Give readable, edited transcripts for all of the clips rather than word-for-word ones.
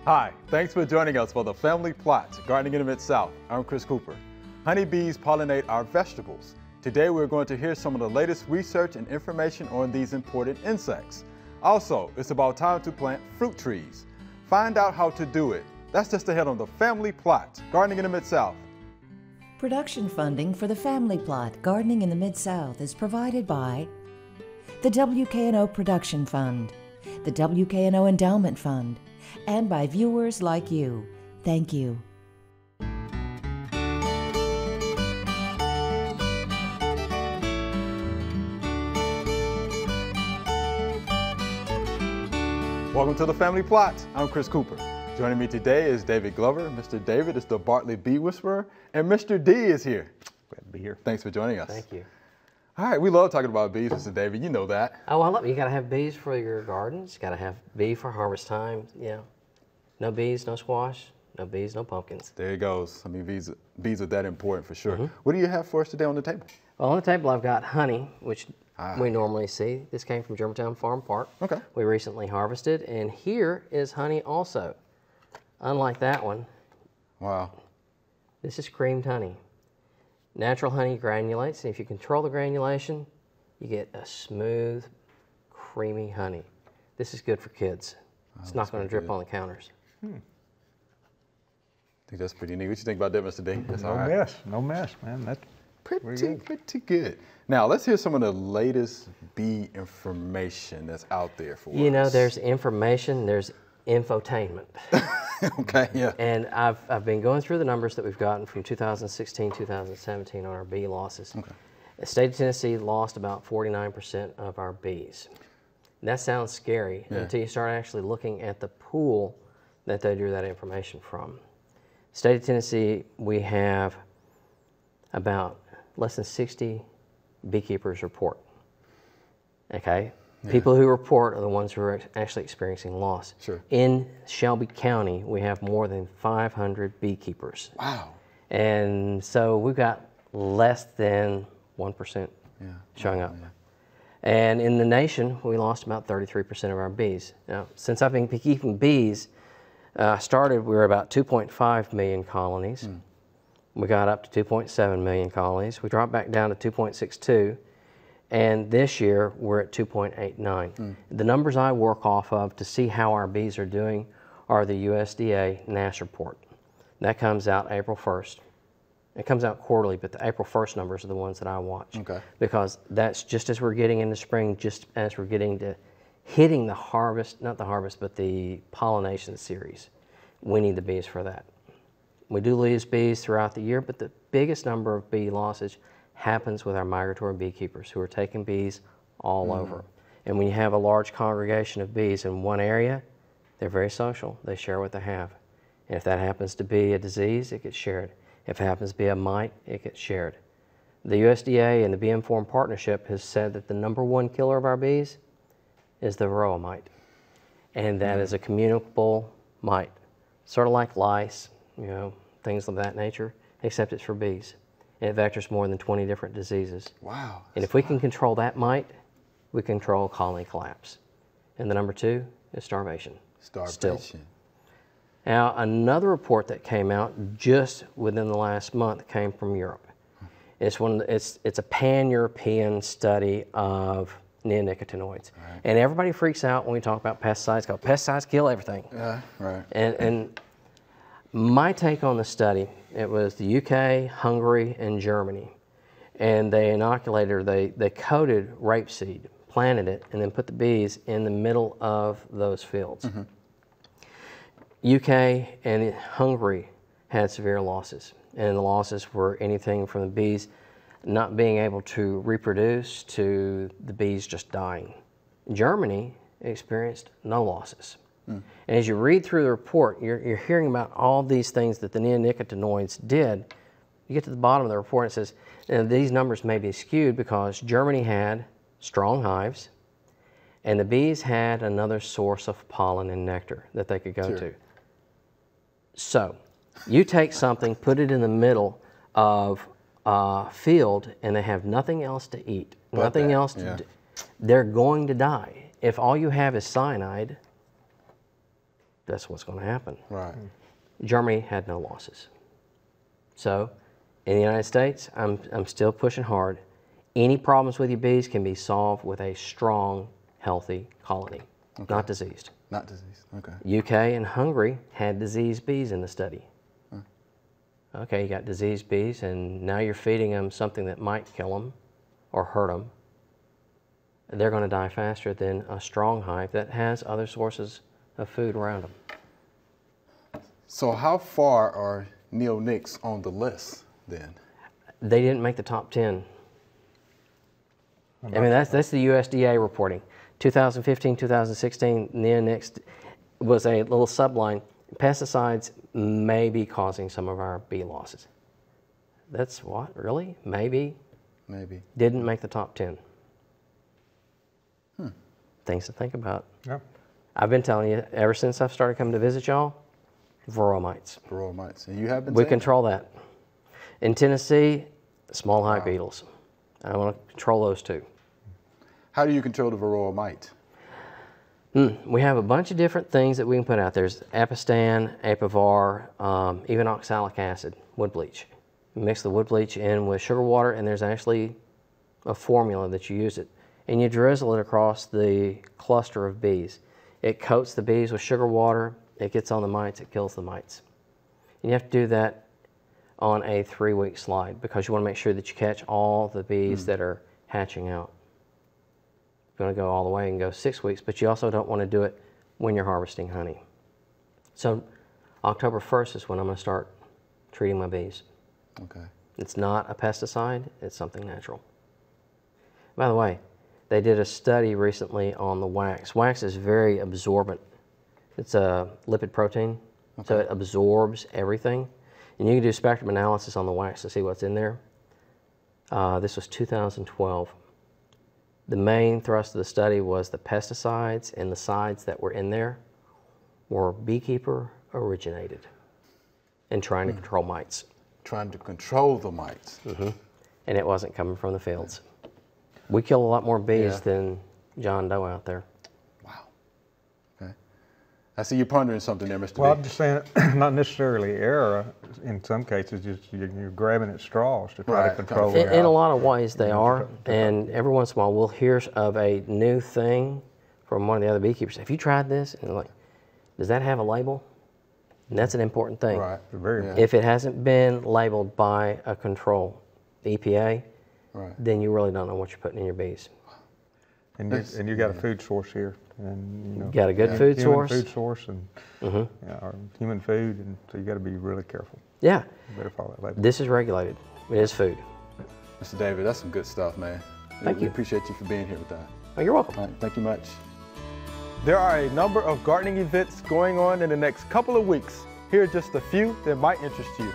Hi, thanks for joining us for the Family Plot, Gardening in the Mid-South. I'm Chris Cooper. Honeybees pollinate our vegetables. Today we're going to hear some of the latest research and information on these important insects. Also, it's about time to plant fruit trees. Find out how to do it. That's just ahead on the Family Plot, Gardening in the Mid-South. Production funding for the Family Plot, Gardening in the Mid-South is provided by the WKNO Production Fund, the WKNO Endowment Fund, and by viewers like you. Thank you. Welcome to the Family Plot. I'm Chris Cooper. Joining me today is David Glover. Mr. David is the Bartley Bee Whisperer, and Mr. D is here. Glad to be here. Thanks for joining us. Thank you. All right, we love talking about bees, Mr. David. You know that. Oh, I love it. You got to have bees for your gardens. You got to have bee for harvest time. Yeah. No bees, no squash. No bees, no pumpkins. There it goes. I mean, bees are that important for sure. What do you have for us today on the table? Well, on the table I've got honey, which we normally see. This came from Germantown Farm Park. Okay. We recently harvested, and here is honey also. Unlike that one. Wow. This is creamed honey. Natural honey granulates, and if you control the granulation, you get a smooth, creamy honey. This is good for kids. It's not going to drip on the counters. I think that's pretty neat. What you think about that, Mr. D? That's all right. No mess, man. That's Pretty good. Now, let's hear some of the latest bee information that's out there for us. You know, there's information, there's infotainment. Okay, yeah. And I've been going through the numbers that we've gotten from 2016, 2017 on our bee losses. Okay. The state of Tennessee lost about 49% of our bees. And that sounds scary until you start actually looking at the pool that they drew that information from. State of Tennessee, we have about less than 60 beekeepers report. Okay? Yeah. People who report are the ones who are actually experiencing loss. Sure. In Shelby County, we have more than 500 beekeepers. Wow. And so we've got less than 1% showing up. Yeah. And in the nation, we lost about 33% of our bees. Now, since I've been keeping bees, we were about 2.5 million colonies. We got up to 2.7 million colonies. We dropped back down to 2.62. And this year, we're at 2.89. The numbers I work off of to see how our bees are doing are the USDA NASS report. That comes out April 1st. It comes out quarterly, but the April 1st numbers are the ones that I watch. Okay. Because that's just as we're getting into spring, just as we're getting to hitting the harvest, not the harvest, but the pollination series. We need the bees for that. We do lose bees throughout the year, but the biggest number of bee losses happens with our migratory beekeepers who are taking bees all over. And when you have a large congregation of bees in one area, they're very social. They share what they have. And if that happens to be a disease, it gets shared. If it happens to be a mite, it gets shared. The USDA and the Bee Informed Partnership has said that the #1 killer of our bees is the varroa mite. And that is a communicable mite, sort of like lice, you know, things of that nature, except it's for bees. And it vectors more than 20 different diseases. Wow. And if we can control that mite, we control colony collapse. And the -- 2 is starvation. Starvation. Still. Now, another report that came out just within the last month came from Europe. It's a pan-European study of neonicotinoids. Right. And everybody freaks out when we talk about pesticides, because pesticides kill everything. Yeah, right. And my take on the study, it was the UK, Hungary, and Germany. And they inoculated, or they coated rapeseed, planted it, and then put the bees in the middle of those fields. UK and Hungary had severe losses, and the losses were anything from the bees not being able to reproduce to the bees just dying. Germany experienced no losses. And as you read through the report, you're hearing about all these things that the neonicotinoids did. You get to the bottom of the report, and it says, these numbers may be skewed because Germany had strong hives, and the bees had another source of pollen and nectar that they could go to. So, you take something, put it in the middle of a field, and they have nothing else to eat, nothing else to do. They're going to die. If all you have is cyanide, that's what's going to happen. Right. Germany had no losses. So in the United States, I'm still pushing hard. Any problems with your bees can be solved with a strong, healthy colony, not diseased. Not diseased, okay. UK and Hungary had diseased bees in the study. Okay, you got diseased bees, and now you're feeding them something that might kill them or hurt them. They're going to die faster than a strong hive that has other sources of food around them. So how far are neonics on the list then? They didn't make the top 10. I mean, that's the USDA reporting. 2015, 2016, neonics was a little subline. Pesticides may be causing some of our bee losses. That's what, really? Maybe? Maybe. Didn't make the top 10. Things to think about. Yeah. I've been telling you, ever since I've started coming to visit y'all, varroa mites. Varroa mites. And you have been We saying control that. In Tennessee, small hive beetles. I want to control those too. How do you control the varroa mite? We have a bunch of different things that we can put out. There's Apistan, Apivar, even oxalic acid, wood bleach. You mix the wood bleach in with sugar water, and there's actually a formula that you use it. And you drizzle it across the cluster of bees. It coats the bees with sugar water, it gets on the mites, it kills the mites. And you have to do that on a 3-week slide because you want to make sure that you catch all the bees that are hatching out. You're going to go all the way and go 6 weeks, but you also don't want to do it when you're harvesting honey. So October 1st is when I'm going to start treating my bees. Okay. It's not a pesticide, it's something natural. By the way, they did a study recently on the wax. Wax is very absorbent. It's a lipid protein, so it absorbs everything. And you can do spectrum analysis on the wax to see what's in there. This was 2012. The main thrust of the study was the pesticides and the sides that were in there were beekeeper originated and trying to control mites. Trying to control the mites. And it wasn't coming from the fields. We kill a lot more bees than John Doe out there. Wow. Okay. I see you pondering something there, Mr. Well, B. I'm just saying, not necessarily error. In some cases, just you're grabbing at straws to try to control it. In a lot of ways they are, and every once in a while we'll hear of a new thing from one of the other beekeepers. Have you tried this? And they're like, does that have a label? And that's an important thing. Right. If it hasn't been labeled by a control, the EPA, then you really don't know what you're putting in your bees. And you got a food source here, and you know, got a good food source. Food source, and or human food, and so you got to be really careful. Yeah. You better follow that label. This is regulated. It is food. Mr. David, that's some good stuff, man. Thank you. We appreciate you for being here with that. Oh, you're welcome. All right, thank you much. There are a number of gardening events going on in the next couple of weeks. Here are just a few that might interest you.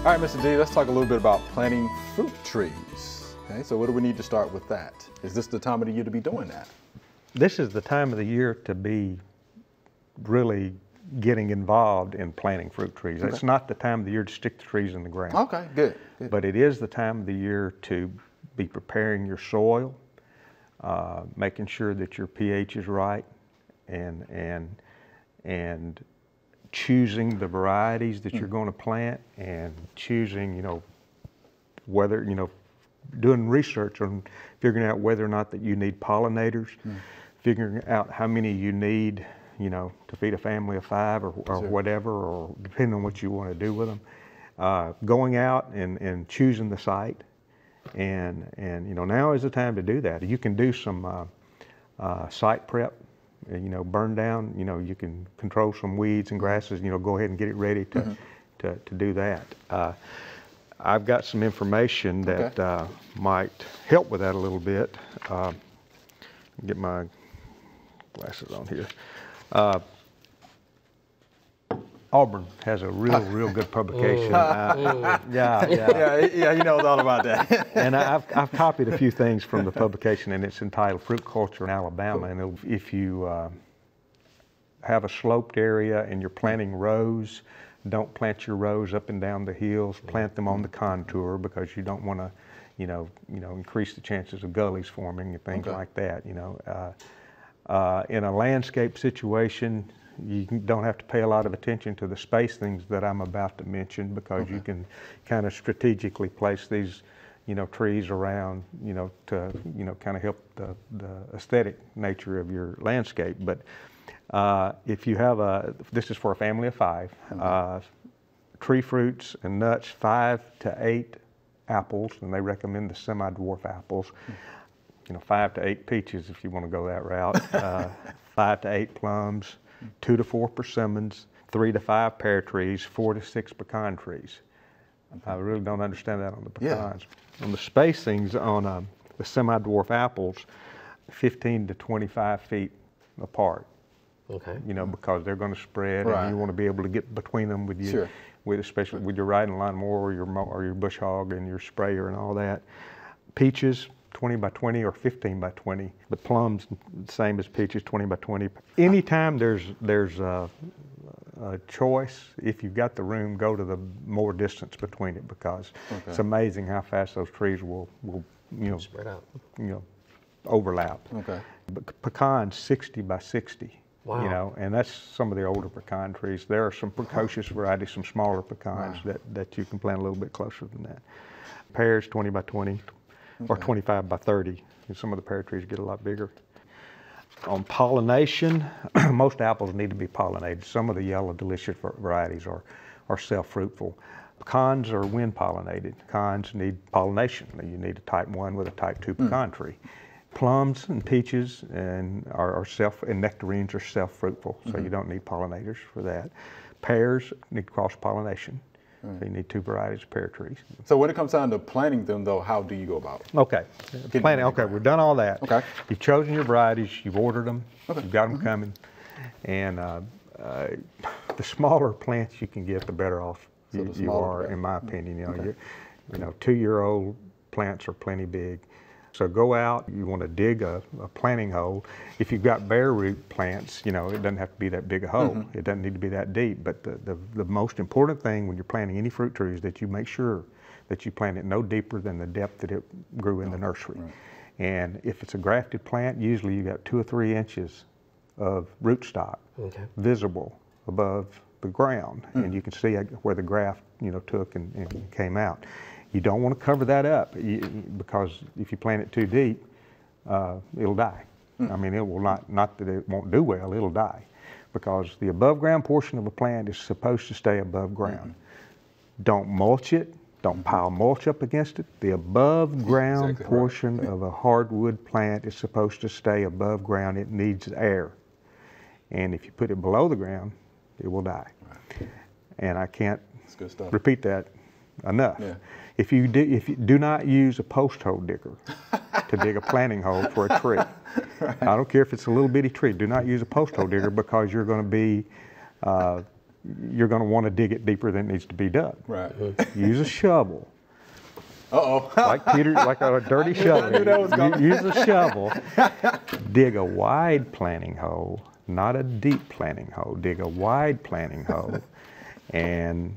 All right, Mr. D, let's talk a little bit about planting fruit trees. Okay, so what do we need to start with that? Is this the time of the year to be doing that? This is the time of the year to be really getting involved in planting fruit trees. It's not the time of the year to stick the trees in the ground. Okay, good. But it is the time of the year to be preparing your soil, making sure that your pH is right, and choosing the varieties that you're going to plant, and choosing, you know, whether, you know, doing research on figuring out whether or not that you need pollinators, figuring out how many you need, you know, to feed a family of 5 or whatever, or depending on what you want to do with them. Going out and choosing the site, and you know, now is the time to do that. You can do some site prep. You know, burn down, you know, you can control some weeds and grasses, you know, go ahead and get it ready to do that. I've got some information that might help with that a little bit. Get my glasses on here. Auburn has a real good publication. Yeah, he knows all about that. And I've copied a few things from the publication, and it's entitled Fruit Culture in Alabama. Cool. And if you have a sloped area and you're planting rows, don't plant your rows up and down the hills. Plant them on the contour, because you don't want to, increase the chances of gullies forming and things like that. In a landscape situation, you don't have to pay a lot of attention to the space things that I'm about to mention, because you can kind of strategically place these, trees around, to, kind of help the aesthetic nature of your landscape. But if you have this is for a family of 5, tree fruits and nuts, 5 to 8 apples, and they recommend the semi-dwarf apples. 5 to 8 peaches if you want to go that route. 5 to 8 plums. 2 to 4 persimmons, 3 to 5 pear trees, 4 to 6 pecan trees. I really don't understand that on the pecans. On the spacings on the semi-dwarf apples, 15 to 25 feet apart. Okay. Because they're going to spread, and you want to be able to get between them with your, especially with your riding lawnmower or your bush hog and your sprayer and all that. Peaches, 20 by 20 or 15 by 20. The plums, same as peaches, 20 by 20. Anytime there's a choice, if you've got the room, go to the more distance between it, because it's amazing how fast those trees will spread out, overlap. Okay. But pecans, 60 by 60. Wow. And that's some of the older pecan trees. There are some precocious varieties, some smaller pecans that you can plant a little bit closer than that. Pears, 20 by 20. Or 25 by 30. And some of the pear trees get a lot bigger. On pollination, most apples need to be pollinated. Some of the yellow delicious varieties are self-fruitful. Pecans are wind pollinated. Pecans need pollination. You need a type 1 with a type 2 pecan tree. Plums and peaches and nectarines are self-fruitful, so you don't need pollinators for that. Pears need cross-pollination. So you need 2 varieties of pear trees. So when it comes down to planting them, though, how do you go about it? Okay, planting. Okay, we've done all that. Okay, you've chosen your varieties, you've ordered them, you've got them coming, and the smaller plants you can get, the better off you are, in my opinion. 2-year-old plants are plenty big. So go out, you want to dig a planting hole. If you've got bare root plants, it doesn't have to be that big a hole. It doesn't need to be that deep. But the most important thing when you're planting any fruit tree is that you make sure that you plant it no deeper than the depth that it grew in the nursery. Right. And if it's a grafted plant, usually you got 2 or 3 inches of rootstock visible above the ground. And you can see where the graft, took and came out. You don't want to cover that up, because if you plant it too deep, it'll die. I mean, it will not that it won't do well, it'll die, because the above ground portion of a plant is supposed to stay above ground. Don't mulch it, don't pile mulch up against it. The above ground portion of a hardwood plant is supposed to stay above ground. It needs air. And if you put it below the ground, it will die. And I can't repeat that enough. If you do not use a post hole digger to dig a planting hole for a tree, I don't care if it's a little bitty tree, do not use a post hole digger, because you're going to want to dig it deeper than it needs to be dug. Right. Use a shovel. Like a dirty shovel. Use a shovel. Dig a wide planting hole, not a deep planting hole. Dig a wide planting hole, and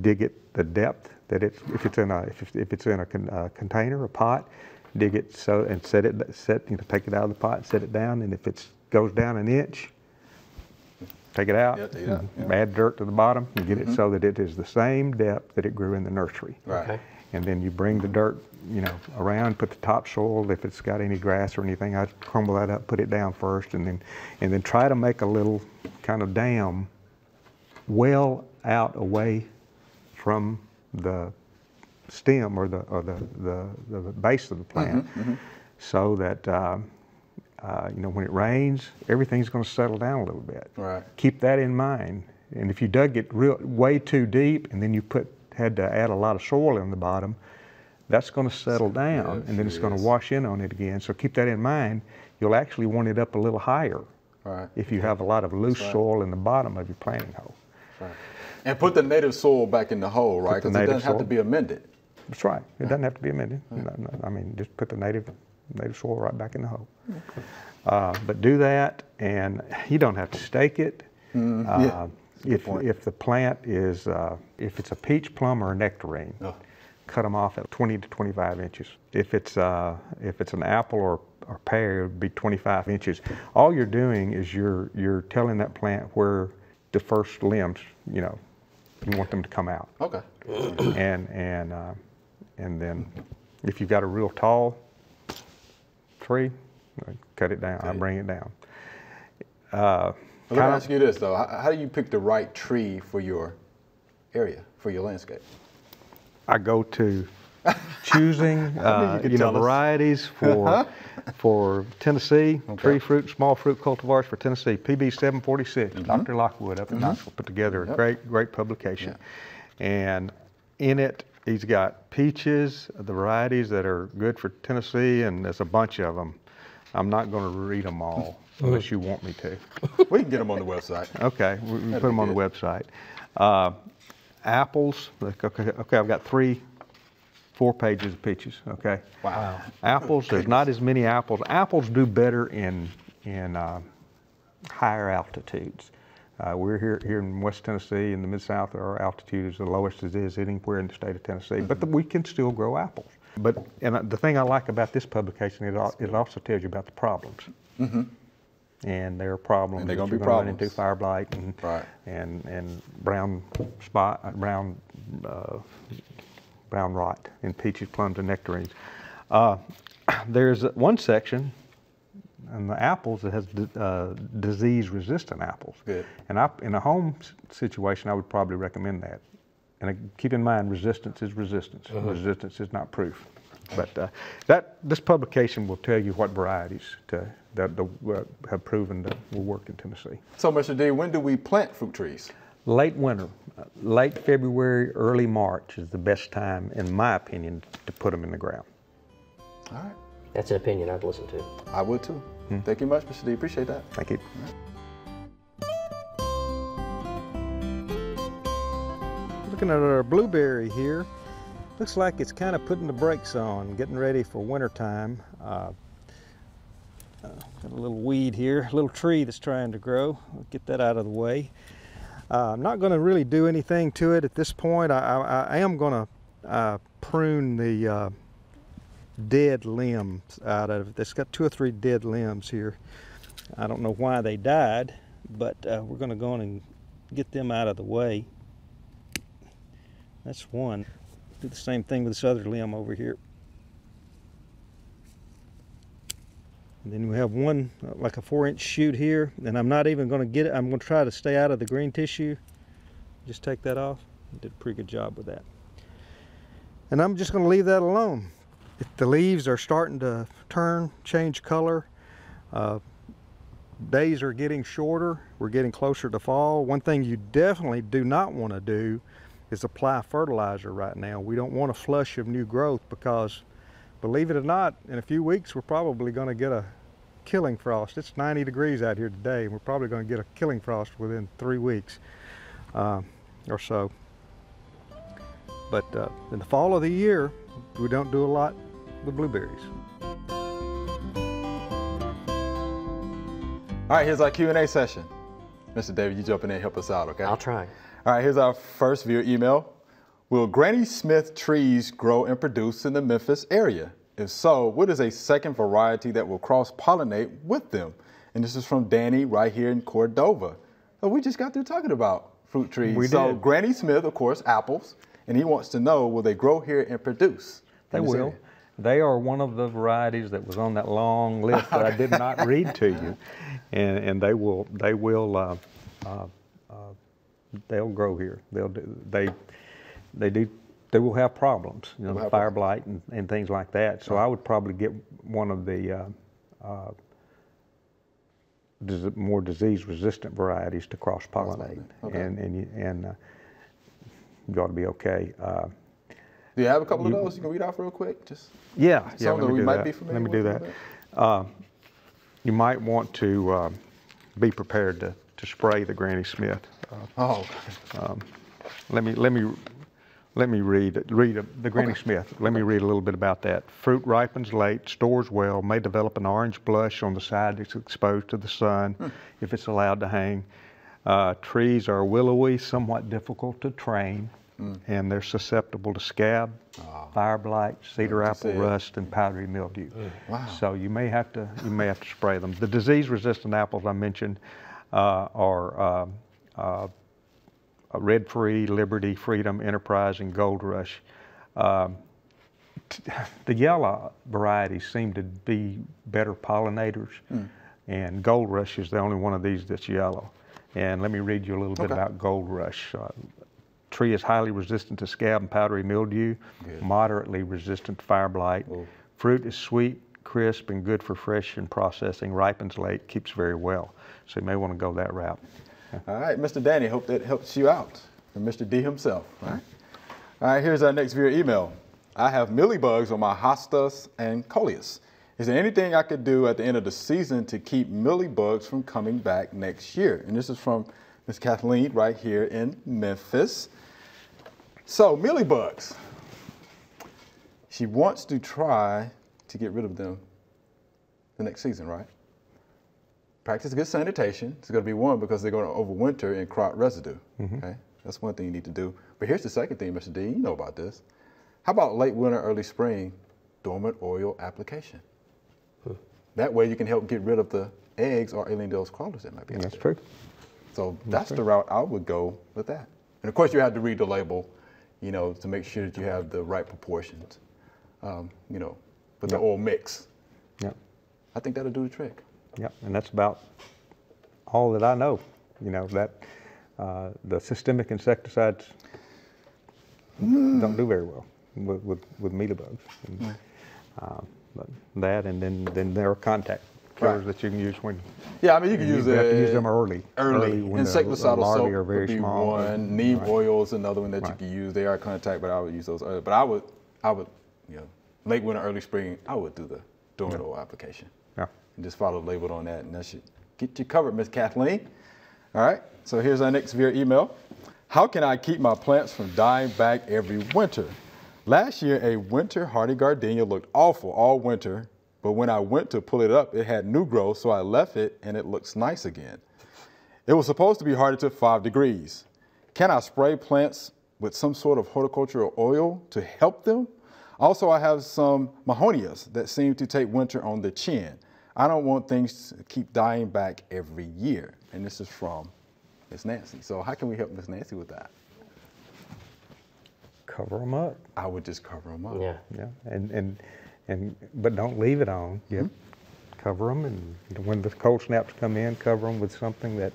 dig it the depth that if it's in a container, a pot, dig it and take it out of the pot and set it down. And if it goes down an inch, take it out, add dirt to the bottom, and get it so that it is the same depth that it grew in the nursery. Right. Okay. And then you bring the dirt, around, put the topsoil. If it's got any grass or anything, I crumble that up, put it down first, and then try to make a little kind of dam well out away from the stem or the base of the plant, so that when it rains, everything's going to settle down a little bit. Right. Keep that in mind. And if you dug it way too deep, and then you had to add a lot of soil in the bottom, that's going to settle down, and then it's going to wash in on it again. So keep that in mind. You'll actually want it up a little higher Right. if you have a lot of loose soil in the bottom of your planting hole. Right. And put the native soil back in the hole, right? Because it doesn't have to be amended. That's right. It doesn't have to be amended. No, I mean, just put the native soil right back in the hole. Okay. But do that, and you don't have to stake it. If the plant is, if it's a peach, plum, or a nectarine, cut them off at 20 to 25 inches. If it's an apple or pear, it would be 25 inches. All you're doing is you're telling that plant where the first limbs, you want them to come out. Okay. And then if you've got a real tall tree, cut it down. I bring it down. Let me ask you this though: how do you pick the right tree for your area, for your landscape? I go to choosing varieties for Tennessee, tree fruit, small fruit cultivars for Tennessee. PB 746, Dr. Lockwood up in Knoxville put together a great publication. And in it, he's got peaches, the varieties that are good for Tennessee, and there's a bunch of them. I'm not going to read them all unless you want me to. We can get them on the website. Okay, we put them on the website. Apples, okay, I've got 4 pages of peaches, okay? Wow. Apples, there's not as many apples. Apples do better in higher altitudes. We're here in West Tennessee, in the Mid-South, our altitude is the lowest it is anywhere in the state of Tennessee, but we can still grow apples. And the thing I like about this publication is it also tells you about the problems. And there are problems and they're that gonna you're be going to run problems. into, fire blight and brown rot in peaches, plums, and nectarines. There's one section in the apples that has disease-resistant apples. Good. And in a home situation, I would probably recommend that. And keep in mind, resistance is resistance. Resistance is not proof. But this publication will tell you what varieties that have proven that will work in Tennessee. So, Mr. D, when do we plant fruit trees? Late winter, late February, early March is the best time, in my opinion, to put them in the ground. All right. That's an opinion I'd listen to. I would too. Thank you much, Mr. D. Appreciate that. Thank you. Looking at our blueberry here, looks like it's kind of putting the brakes on, getting ready for winter time. Got a little weed here, a little tree that's trying to grow. I'll get that out of the way. I'm not going to really do anything to it at this point. I am going to prune the dead limbs out of it. It's got 2 or 3 dead limbs here. I don't know why they died, but we're going to go on and get them out of the way. That's one. Do the same thing with this other limb over here. And then we have one, like a 4-inch shoot here, and I'm not even going to get it. I'm going to try to stay out of the green tissue. Just take that off. I did a pretty good job with that. And I'm just going to leave that alone. If the leaves are starting to change color, days are getting shorter, we're getting closer to fall. One thing you definitely do not want to do is apply fertilizer right now. We don't want a flush of new growth because, believe it or not, in a few weeks we're probably going to get a killing frost. It's 90 degrees out here today, and we're probably going to get a killing frost within 3 weeks or so. But in the fall of the year, we don't do a lot with blueberries. All right, here's our Q&A session. Mr. David, you jump in there and help us out, okay? I'll try. All right, here's our first viewer email. Will Granny Smith trees grow and produce in the Memphis area? If so, what is a second variety that will cross-pollinate with them? And this is from Danny right here in Cordova. So we just got through talking about fruit trees. We so did. Granny Smith, of course, apples, and he wants to know, will they grow here and produce? They will. They are one of the varieties that was on that long list that I did not read to you, and they'll grow here. They will have problems, you know, fire blight and things like that. So I would probably get one of the more disease-resistant varieties to cross-pollinate, okay. and you ought to be okay. Do you have a couple of those you can read off real quick? Just some that we might be familiar with. Let me do that. You might want to be prepared to spray the Granny Smith. Let me read the Granny Smith. Let me read a little bit about that. Fruit ripens late, stores well, may develop an orange blush on the side that's exposed to the sun if it's allowed to hang. Trees are willowy, somewhat difficult to train, and they're susceptible to scab, fire blight, cedar apple rust, and powdery mildew. Wow. So you may have to spray them. The disease-resistant apples I mentioned are Red Free, Liberty, Freedom, Enterprise, and Gold Rush. The yellow varieties seem to be better pollinators, and Gold Rush is the only one of these that's yellow. And let me read you a little bit about Gold Rush. Tree is highly resistant to scab and powdery mildew, moderately resistant to fire blight. Fruit is sweet, crisp, and good for fresh and processing. Ripens late, keeps very well. So you may want to go that route. All right, Mr. Danny, hope that helps you out. From Mr. D himself. All right, here's our next viewer email. I have mealybugs on my hostas and coleus. Is there anything I could do at the end of the season to keep mealybugs from coming back next year? And this is from Miss Kathleen right here in Memphis. So, mealybugs. She wants to try to get rid of them the next season, right? Practice good sanitation. It's going to be one because they're going to overwinter in crop residue. Okay, that's one thing you need to do. But here's the second thing, Mr. D. You know about this. How about late winter, early spring dormant oil application? That way you can help get rid of the eggs or Ehlers-Danlos crawlers that might be out there. That's true. So that's the route I would go with that. And of course you have to read the label, you know, to make sure that you have the right proportions, you know, with the oil mix. Yep. I think that'll do the trick. Yep, and that's about all that I know. You know, that the systemic insecticides don't do very well with mealybugs. But that, and then there are contact killers that you can use when. Yeah, I mean, you can use you have to use them early. When insecticidal soap are very would be small. one. Neem oil is another one that you can use. They are contact, but I would use those early. But I would, you know, late winter, early spring, I would do the dormant oil application. Yeah. And just follow the label on that, and that should get you covered, Miss Kathleen. All right, so here's our next via email. How can I keep my plants from dying back every winter? Last year, a winter hardy gardenia looked awful all winter, but when I went to pull it up, it had new growth, so I left it and it looks nice again. It was supposed to be hardy to 5 degrees. Can I spray plants with some sort of horticultural oil to help them? Also, I have some mahonias that seem to take winter on the chin. I don't want things to keep dying back every year. And this is from Miss Nancy. So how can we help Miss Nancy with that? Cover them up. I would just cover them up. Yeah. Yeah, but don't leave it on. Cover them, and when the cold snaps come in, cover them with something that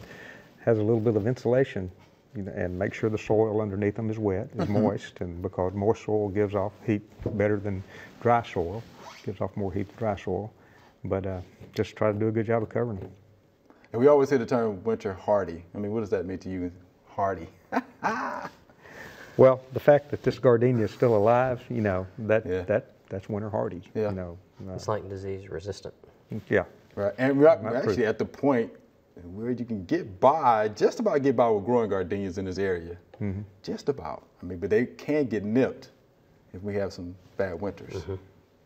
has a little bit of insulation, you know, and make sure the soil underneath them is wet, is moist, and because moist soil gives off heat better than dry soil, gives off more heat than dry soil. But just try to do a good job of covering them. And we always say the term winter hardy. I mean, what does that mean to you, hardy? Well, the fact that this gardenia is still alive, you know, that's winter hardy. Yeah. You know, It's like disease resistant. Yeah. Right. And we're actually at the point where you can just about get by with growing gardenias in this area. Just about. I mean, but they can get nipped if we have some bad winters,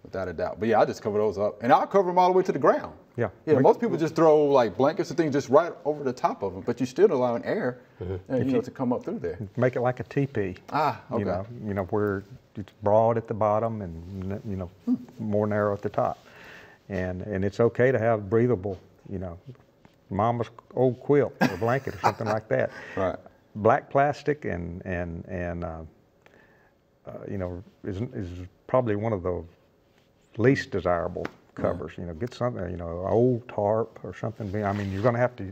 without a doubt. But yeah, I just cover those up, and I'll cover them all the way to the ground. Yeah. Yeah. Most people just throw like blankets and things just right over the top of them, but you still allowing air, to come up through there. Make it like a teepee. Ah, okay. You know where it's broad at the bottom and you know more narrow at the top, and it's okay to have breathable, you know, mama's old quilt or blanket or something like that. Right. Black plastic and you know is probably one of the least desirable covers. You know, get something, you know, old tarp or something. I mean, you're going to have to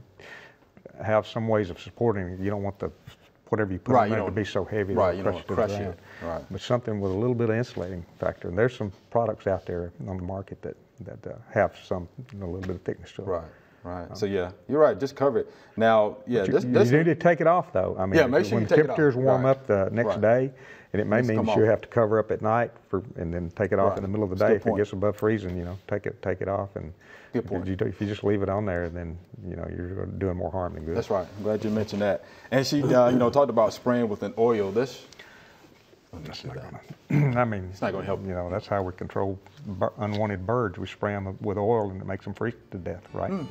have some ways of supporting it. You don't want whatever you put in there to be so heavy that you it'll don't crush crush it. it. Right. But something with a little bit of insulating factor. And there's some products out there on the market that have some, you know, a little bit of thickness to them. Right. Right. So yeah, you're right. Just cover it. Now, yeah, You need to take it off though. I mean, yeah, make sure when you the take it off. temperatures warm Right. up the next Right. day, and it may Needs to mean come that you off. have to cover up at night and then take it off Right. in the middle of the That's a day good if it point. gets above freezing. You know, take it off, and Good point. if you just leave it on there, then you know you're doing more harm than good. That's right. I'm glad you mentioned that. And she, you know, talked about spraying with an oil. That's not gonna, I mean, not gonna help. You know, that's how we control unwanted birds. We spray them with oil and it makes them freeze to death, right? And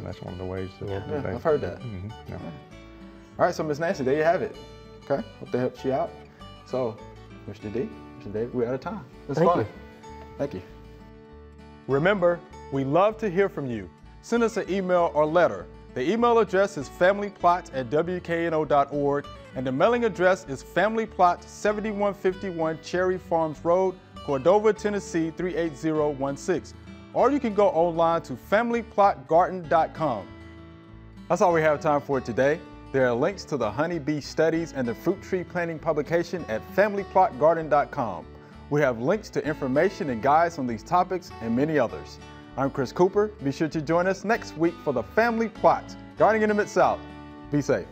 that's one of the ways that, Yeah, I've heard that. Yeah. All right, so Miss Nancy, there you have it. Okay, hope that helps you out. So, Mr. D, Mr. David, we're out of time. It's Thank fun. you. Thank you. Remember, we love to hear from you. Send us an email or letter. The email address is familyplot@wkno.org, and the mailing address is Family Plot, 7151 Cherry Farms Road, Cordova, Tennessee 38016. Or you can go online to familyplotgarden.com. That's all we have time for today. There are links to the honeybee studies and the fruit tree planting publication at familyplotgarden.com. We have links to information and guides on these topics and many others. I'm Chris Cooper. Be sure to join us next week for the Family Plot, Gardening in the Mid-South. Be safe.